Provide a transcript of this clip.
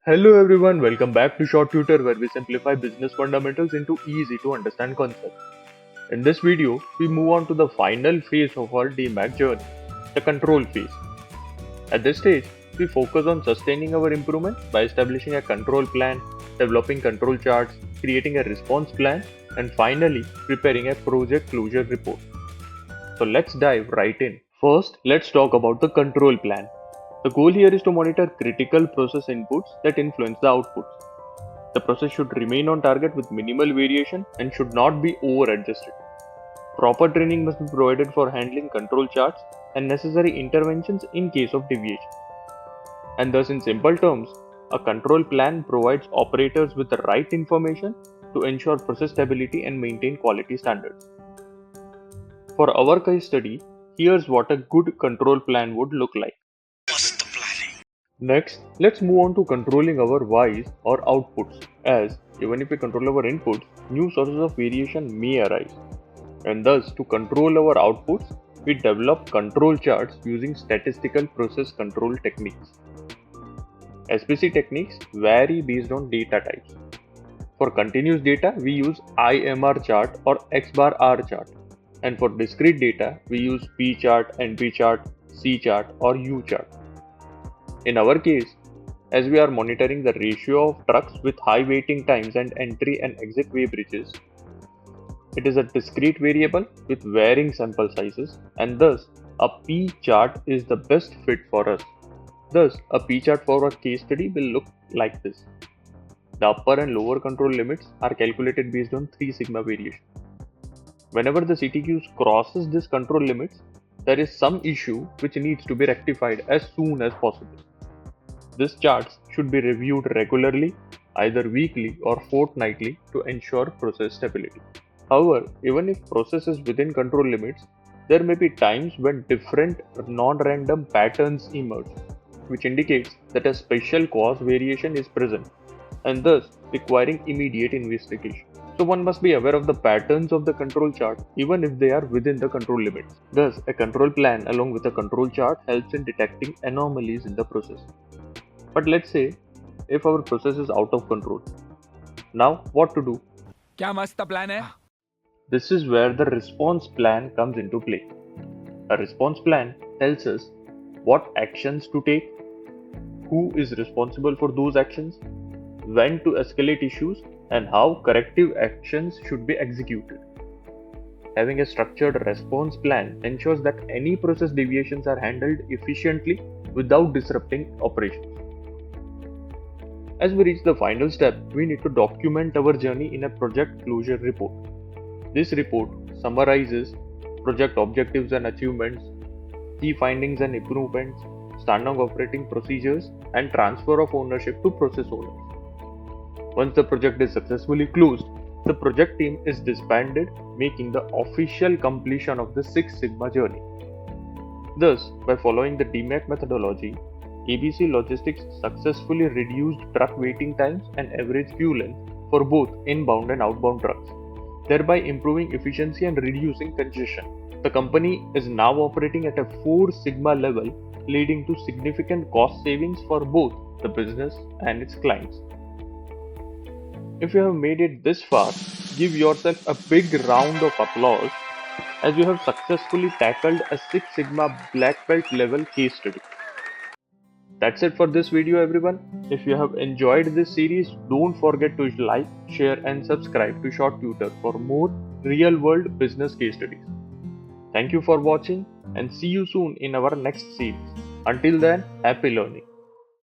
Hello everyone, welcome back to ShortTutor where we simplify business fundamentals into easy to understand concepts. In this video, we move on to the final phase of our DMAIC journey, the control phase. At this stage, we focus on sustaining our improvement by establishing a control plan, developing control charts, creating a response plan, and finally preparing a project closure report. So let's dive right in. First, let's talk about the control plan. The goal here is to monitor critical process inputs that influence the outputs. The process should remain on target with minimal variation and should not be over-adjusted. Proper training must be provided for handling control charts and necessary interventions in case of deviation. And thus, in simple terms, a control plan provides operators with the right information to ensure process stability and maintain quality standards. For our case study, here's what a good control plan would look like. Next, let's move on to controlling our Y's or outputs, as even if we control our inputs, new sources of variation may arise. And thus, to control our outputs, we develop control charts using Statistical Process Control techniques. SPC techniques vary based on data types. For continuous data, we use IMR chart or X bar R chart. And for discrete data, we use PChart, NP chart, C chart or U chart. In our case, as we are monitoring the ratio of trucks with high waiting times and entry and exit weighbridges, it is a discrete variable with varying sample sizes, and thus a P chart is the best fit for us. Thus, a P chart for our case study will look like this. The upper and lower control limits are calculated based on 3 sigma variation. Whenever the CTQs crosses this control limits, there is some issue which needs to be rectified as soon as possible. These charts should be reviewed regularly, either weekly or fortnightly, to ensure process stability. However, even if process is within control limits, there may be times when different non-random patterns emerge, which indicates that a special cause variation is present and thus requiring immediate investigation. So one must be aware of the patterns of the control chart even if they are within the control limits. Thus, a control plan along with a control chart helps in detecting anomalies in the process. But let's say if our process is out of control. Now what to do? क्या मस्त plan है? This is where the response plan comes into play. A response plan tells us what actions to take, who is responsible for those actions, when to escalate issues, and how corrective actions should be executed. Having a structured response plan ensures that any process deviations are handled efficiently without disrupting operations. As we reach the final step, we need to document our journey in a project closure report. This report summarizes project objectives and achievements, key findings and improvements, standard operating procedures, and transfer of ownership to process owners. Once the project is successfully closed, the project team is disbanded, making the official completion of the Six Sigma journey. Thus, by following the DMAIC methodology, ABC Logistics successfully reduced truck waiting times and average queue length for both inbound and outbound trucks, thereby improving efficiency and reducing congestion. The company is now operating at a 4 Sigma level, leading to significant cost savings for both the business and its clients. If you have made it this far, give yourself a big round of applause as you have successfully tackled a 6 Sigma black belt level case study. That's it for this video everyone. If you have enjoyed this series, don't forget to like, share and subscribe to ShortTutor for more real-world business case studies. Thank you for watching and see you soon in our next series. Until then, happy learning.